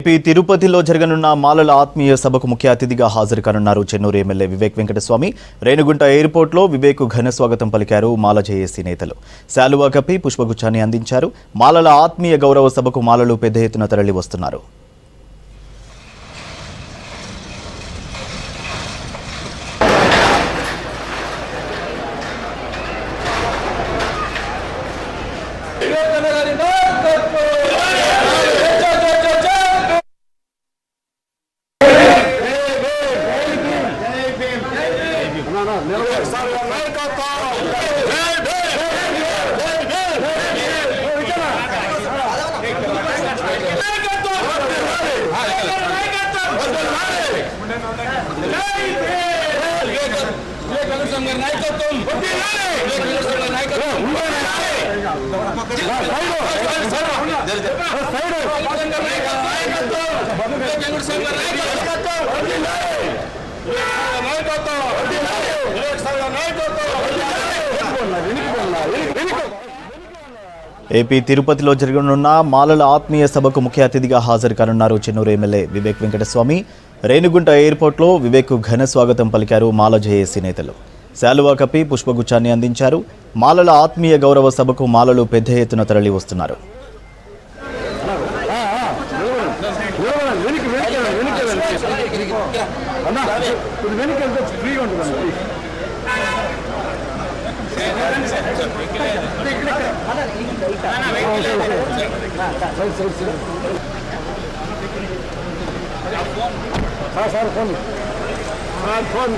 తిరుపతిలో జరగనున్న మాలల ఆత్మీయ సభకు ముఖ్య అతిథిగా హాజరు కానున్నారు చెన్నూరు ఎమ్మెల్యే వివేక్ వెంకటస్వామి. రేణిగుంట ఎయిర్పోర్ట్లో వివేక్ ఘన స్వాగతం పలికారు మాల జేఏసీ నేతలు. శాలువా కప్పి పుష్పగుచ్చాన్ని అందించారు. మాలల ఆత్మీయ గౌరవ సభకు మాలలు పెద్ద ఎత్తున తరలి వస్తున్నారు. ఏపీ తిరుపతిలో జరగనున్న మాలల ఆత్మీయ సభకు ముఖ్య అతిథిగా హాజరు కానున్నారు చెన్నూరు ఎమ్మెల్యే వివేక్ వెంకటస్వామి. రేణిగుంట ఎయిర్పోర్ట్లో వివేక్ ఘన స్వాగతం పలికారు మాల జేఏసీ నేతలు. శాలువా కప్పి పుష్పగుచ్చాన్ని అందించారు. మాలల ఆత్మీయ గౌరవ సభకు మాలలు పెద్ద ఎత్తున తరలి వస్తున్నారు. ఫోన్